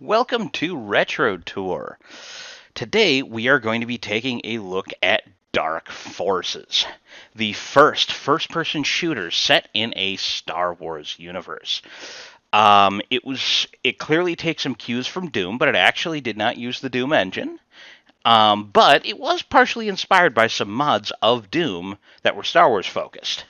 Welcome to RetroTour. Today we are going to be taking a look at Dark Forces, the first-person shooter set in a Star Wars universe. It clearly takes some cues from Doom, but it actually did not use the Doom engine. But it was partially inspired by some mods of Doom that were Star Wars focused.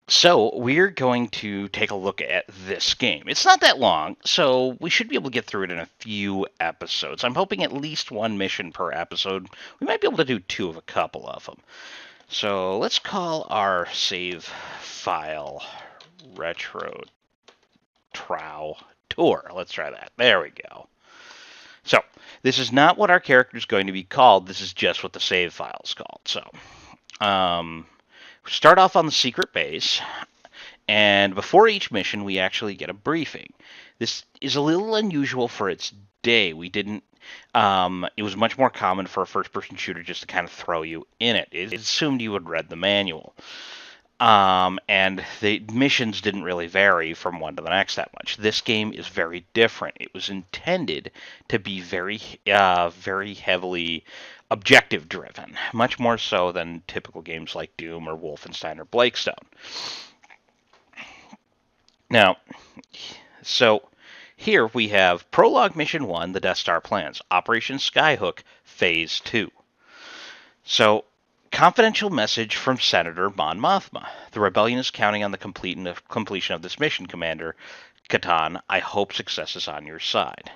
So we're going to take a look at this game. It's not that long, so we should be able to get through it in a few episodes. I'm hoping at least one mission per episode. We might be able to do two of a couple of them. So let's call our save file RetroTour. Let's try that. There we go. So this is not what our character is going to be called. This is just what the save file is called. So start off on the secret base, and before each mission, we actually get a briefing. This is a little unusual for its day. We didn't. It was much more common for a first-person shooter just to kind of throw you in it. It assumed you had read the manual. And the missions didn't really vary from one to the next that much. This game is very different. It was intended to be very heavily objective driven, much more so than typical games like Doom or Wolfenstein or Blakestone. Now, so here we have Prologue Mission 1, the Death Star Plans, Operation Skyhook, Phase 2. So, confidential message from Senator Mon Mothma. The rebellion is counting on the completion of this mission, Commander Katan. I hope success is on your side.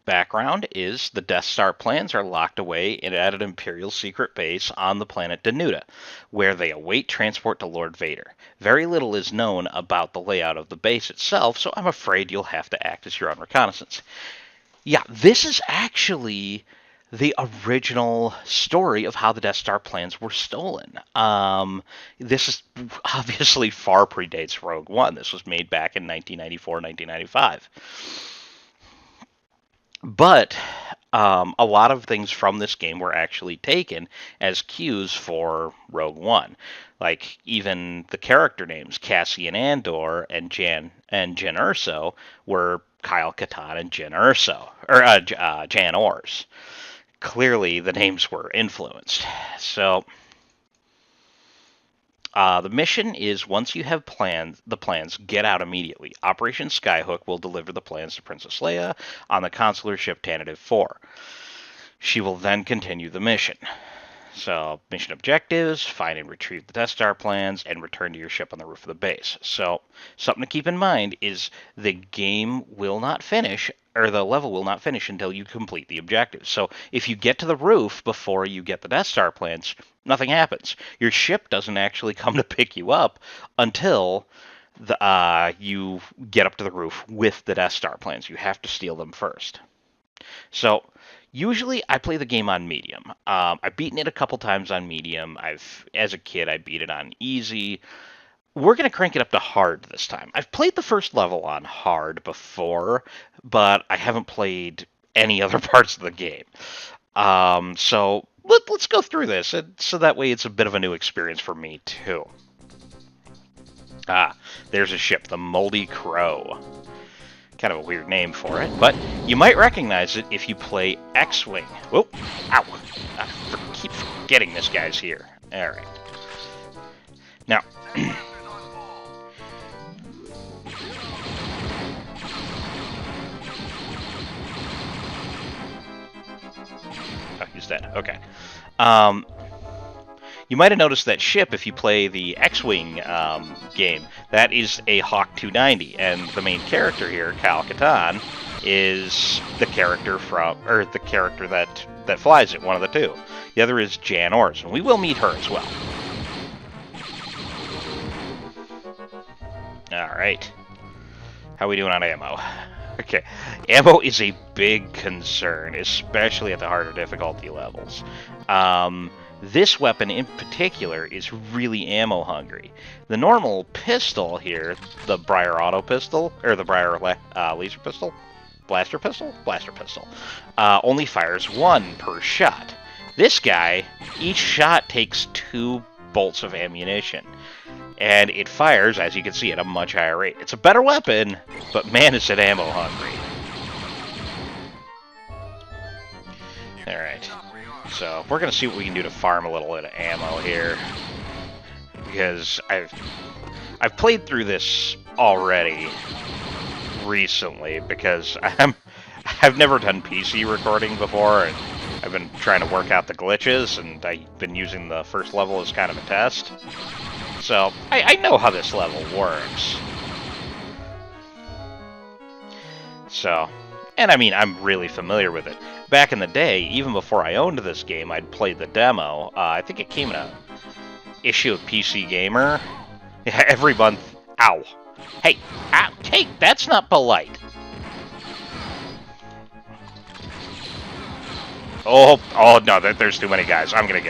Background is the Death Star plans are locked away at an Imperial secret base on the planet Danuta, where they await transport to Lord Vader. Very little is known about the layout of the base itself, so I'm afraid you'll have to act as your own reconnaissance. Yeah, this is actually the original story of how the Death Star plans were stolen. This is obviously far predates Rogue One. This was made back in 1994, 1995. But a lot of things from this game were actually taken as cues for Rogue One. Like, even the character names, Cassian Andor and Jan Erso, were Kyle Katarn and Jan Ors. Clearly, the names were influenced. So, the mission is, once you have the plans, get out immediately. Operation Skyhook will deliver the plans to Princess Leia on the consular ship Tanative 4. She will then continue the mission. So, mission objectives, find and retrieve the Death Star plans, and return to your ship on the roof of the base. So, something to keep in mind is the game will not finish, or the level will not finish until you complete the objectives. So, if you get to the roof before you get the Death Star plans, nothing happens. Your ship doesn't actually come to pick you up until you get up to the roof with the Death Star plans. You have to steal them first. So, usually, I play the game on medium. I've beaten it a couple times on medium. As a kid, I beat it on easy. We're going to crank it up to hard this time. I've played the first level on hard before, but I haven't played any other parts of the game. So let's go through this, so that way it's a bit of a new experience for me, too. There's a ship, the Moldy Crow. Kind of a weird name for it, but you might recognize it if you play X-Wing. Whoa! Ow! I keep forgetting this guy's here. Alright. Now... oh, he's dead. Okay. You might have noticed that ship if you play the X-Wing game. That is a Hawk 290, and the main character here, Kyle Katarn, is the character that flies it. One of the two. The other is Jan Ors, and we will meet her as well. All right. How are we doing on ammo? Okay, ammo is a big concern, especially at the harder difficulty levels. This weapon in particular is really ammo hungry. The normal pistol here, the Briar Auto Pistol, or the Briar Laser Pistol? Blaster Pistol? Blaster Pistol. Only fires one per shot. This guy, each shot takes 2 bolts of ammunition. And it fires, as you can see, at a much higher rate. It's a better weapon, but man, is it ammo hungry. Alright, so we're going to see what we can do to farm a little bit of ammo here. Because I've played through this already recently, because I've never done PC recording before, and I've been trying to work out the glitches, and I've been using the first level as kind of a test. So, I know how this level works. So, and I mean, I'm really familiar with it. Back in the day, even before I owned this game, I'd played the demo. I think it came in a issue of PC Gamer. Yeah, every month. Ow. Hey, ow, hey, that's not polite. Oh no, there's too many guys. I'm gonna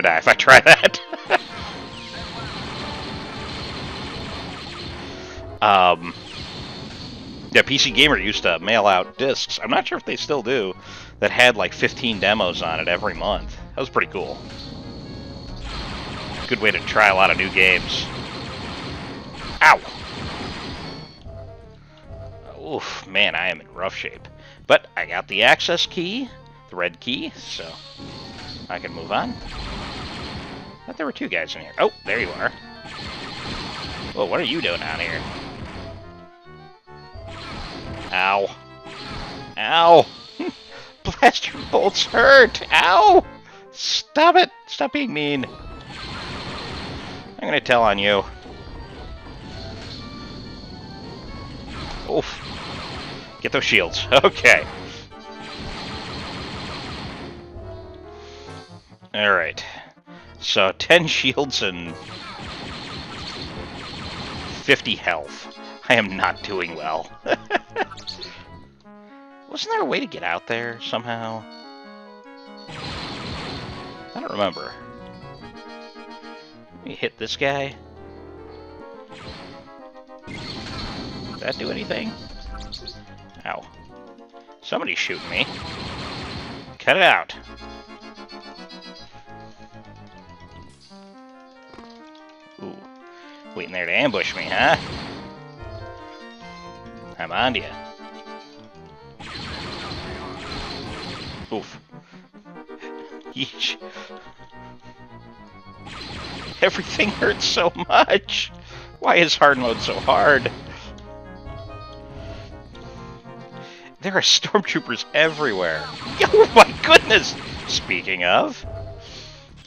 die if I try that. Yeah, PC Gamer used to mail out discs. I'm not sure if they still do. That had like 15 demos on it every month. That was pretty cool. Good way to try a lot of new games. Ow! Oof, man, I am in rough shape. But I got the access key, the red key, so I can move on. I thought there were two guys in here. Oh, there you are. Whoa, what are you doing down here? Ow. Ow! Blaster bolts hurt! Ow! Stop it! Stop being mean. I'm gonna tell on you. Oof. Get those shields. Okay. Alright. So, 10 shields and 50 health. I am not doing well. Wasn't there a way to get out there somehow? I don't remember. Let me hit this guy. Did that do anything? Ow. Somebody's shooting me. Cut it out. Ooh. Waiting there to ambush me, huh? I'm on to you. Oof. Yeesh. Everything hurts so much. Why is hard mode so hard? There are stormtroopers everywhere. Oh my goodness! Speaking of,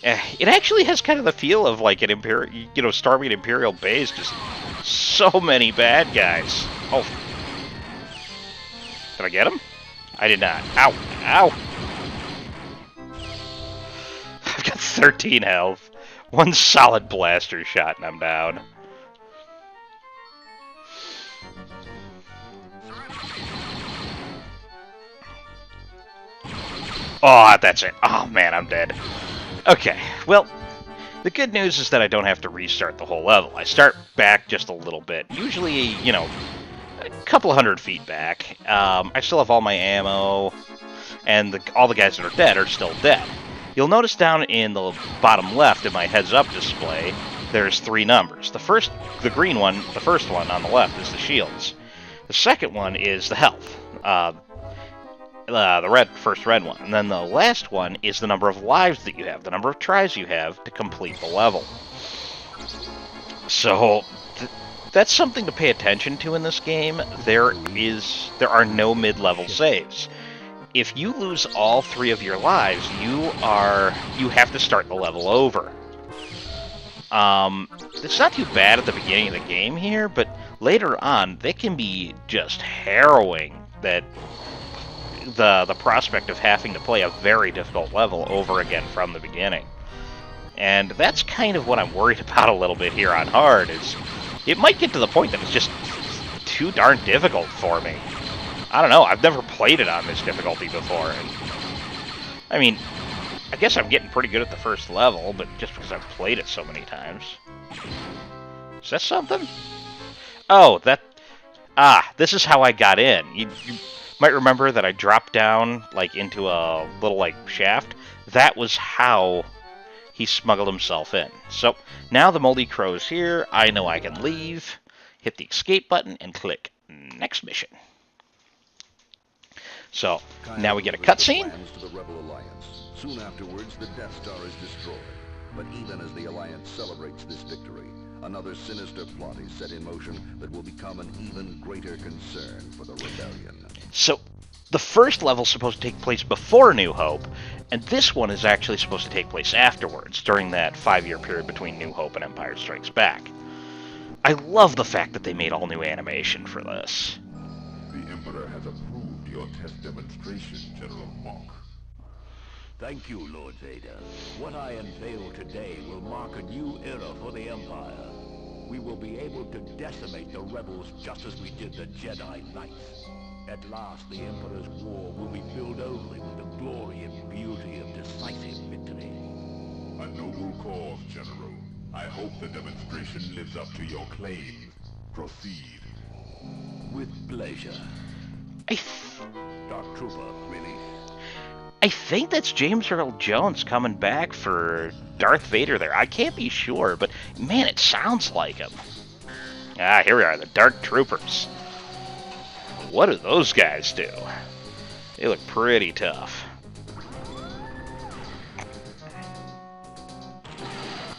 it actually has kind of the feel of like an Imperial, storming an Imperial base. Just so many bad guys. Oh, did I get him? I did not. Ow! Ow! I've got 13 health. One solid blaster shot and I'm down. Oh, that's it. Oh, man, I'm dead. Okay, well, the good news is that I don't have to restart the whole level. I start back just a little bit. Usually, you know, a couple 100 feet back. I still have all my ammo, and all the guys that are dead are still dead. You'll notice down in the bottom left of my heads-up display, there's 3 numbers. The green one, the first one on the left, is the shields. The second one is the health. The first red one. And then the last one is the number of lives that you have, the number of tries you have to complete the level. So, that's something to pay attention to in this game. There are no mid-level saves. If you lose all 3 of your lives, you have to start the level over. It's not too bad at the beginning of the game here, but later on, they can be just harrowing. That the prospect of having to play a very difficult level over again from the beginning. And that's kind of what I'm worried about a little bit here on hard, is it might get to the point that it's just too darn difficult for me. I don't know, I've never played it on this difficulty before, and I mean, I guess I'm getting pretty good at the first level, but just because I've played it so many times. Is that something? Oh, this is how I got in. You might remember that I dropped down, like, into a little, like, shaft. That was how he smuggled himself in. So now the Moldy Crow's here. I know I can leave. Hit the escape button and click next mission. So now we get a cutscene. To the Rebel Alliance. Soon afterwards, the Death Star is destroyed. But even as the Alliance celebrates this victory, another sinister plot is set in motion that will become an even greater concern for the Rebellion. So the first level's supposed to take place before New Hope, and this one is actually supposed to take place afterwards, during that 5-year period between New Hope and Empire Strikes Back. I love the fact that they made all new animation for this. The Emperor has approved your test demonstration, General Monk. Thank you, Lord Vader. What I unveil today will mark a new era for the Empire. We will be able to decimate the rebels just as we did the Jedi Knights. At last, the Emperor's war will be filled only with the glory and beauty of decisive victory. A noble cause, General. I hope the demonstration lives up to your claims. Proceed. With pleasure. Dark Trooper, release. I think that's James Earl Jones coming back for Darth Vader there. I can't be sure, but man, it sounds like him. Ah, here we are, the Dark Troopers. What do those guys do? They look pretty tough.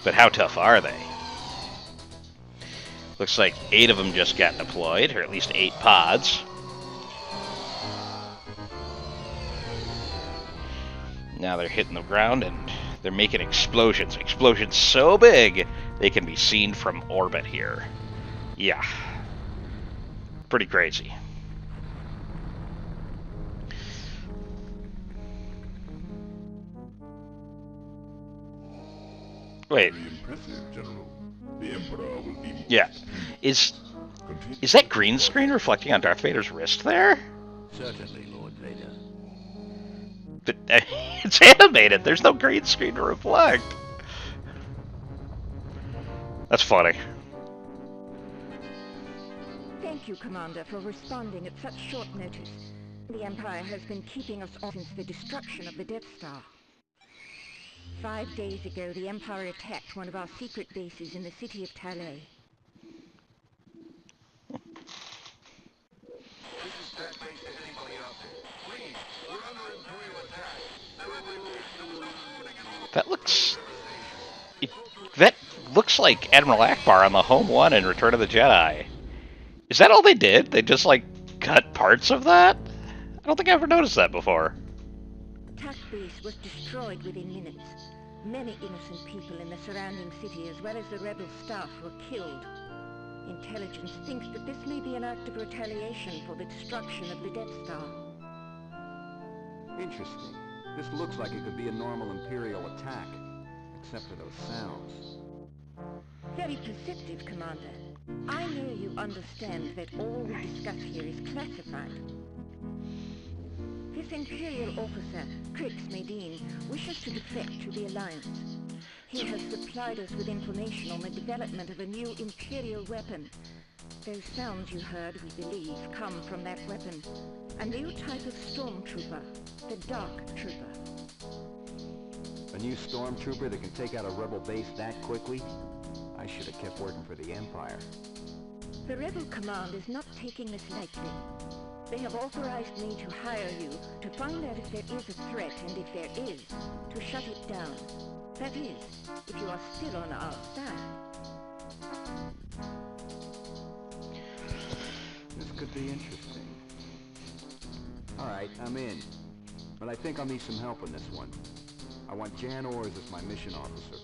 But how tough are they? Looks like 8 of them just got deployed, or at least 8 pods. Now they're hitting the ground and they're making explosions. Explosions so big they can be seen from orbit here. Yeah. Pretty crazy. Wait. Very impressive, General. The Emperor will be... Yeah. Is that green screen reflecting on Darth Vader's wrist there? Certainly, Lord Vader. But it's animated. There's no green screen to reflect. That's funny. Thank you, Commander, for responding at such short notice. The Empire has been keeping us on since the destruction of the Death Star. 5 days ago, the Empire attacked one of our secret bases in the city of Talay. That looks... That looks like Admiral Akbar on the home one in Return of the Jedi. Is that all they did? They just, like, cut parts of that? I don't think I ever noticed that before. Attack base was destroyed within minutes. Many innocent people in the surrounding city, as well as the rebel staff, were killed. Intelligence thinks that this may be an act of retaliation for the destruction of the Death Star. Interesting. This looks like it could be a normal Imperial attack, except for those sounds. Very perceptive, Commander. I know you understand that all we discuss here is classified. This Imperial officer, Crix Medine, wishes to defect to the Alliance. He has supplied us with information on the development of a new Imperial weapon. Those sounds you heard, we believe, come from that weapon. A new type of stormtrooper, the Dark Trooper. A new stormtrooper that can take out a rebel base that quickly? I should have kept working for the Empire. The Rebel Command is not taking this lightly. They have authorized me to hire you to find out if there is a threat, and if there is, to shut it down. That is, if you are still on our side. This could be interesting. Alright, I'm in. But I think I'll need some help on this one. I want Jan Ors as my mission officer.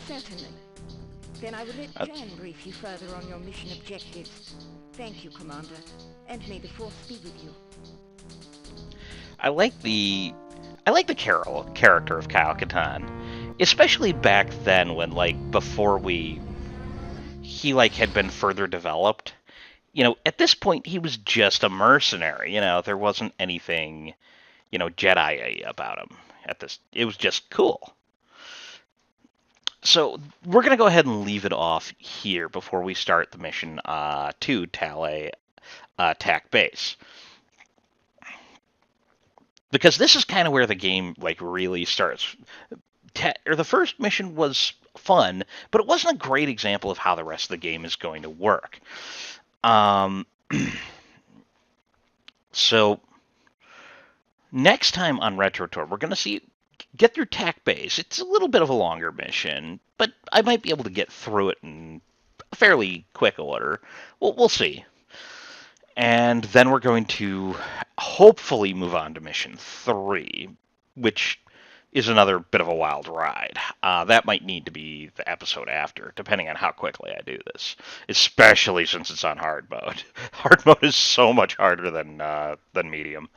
Certainly. Then I will let Jan brief you further on your mission objectives. Thank you, Commander, and may the Force be with you. I like the character of Kyle Katarn, especially back then when, like, before he like had been further developed. You know, at this point he was just a mercenary. You know, there wasn't anything, you know, Jedi-y about him. It was just cool. So we're gonna go ahead and leave it off here before we start the mission to Talay attack base, because this is kind of where the game like really starts the first mission was fun, but it wasn't a great example of how the rest of the game is going to work. Um, so next time on RetroTour, we're going to see get through Tech Base. It's a little bit of a longer mission, but I might be able to get through it in a fairly quick order. We'll see. And then we're going to hopefully move on to mission 3, which is another bit of a wild ride. That might need to be the episode after, depending on how quickly I do this. Especially since it's on hard mode. Hard mode is so much harder than medium.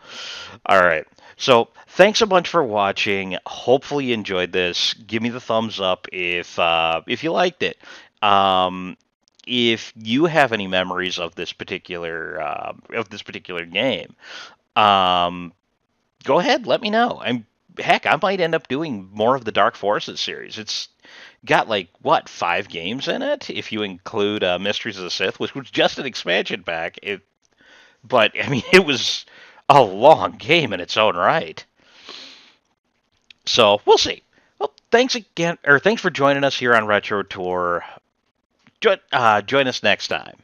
All right. So thanks a bunch for watching. Hopefully you enjoyed this. Give me the thumbs up if you liked it. If you have any memories of this particular game, um, go ahead, let me know. I might end up doing more of the Dark Forces series. It's got like what 5 games in it, if you include Mysteries of the Sith, which was just an expansion pack. But I mean, it was a long game in its own right. So we'll see. Well, thanks again, or thanks for joining us here on Retro Tour. Join us next time.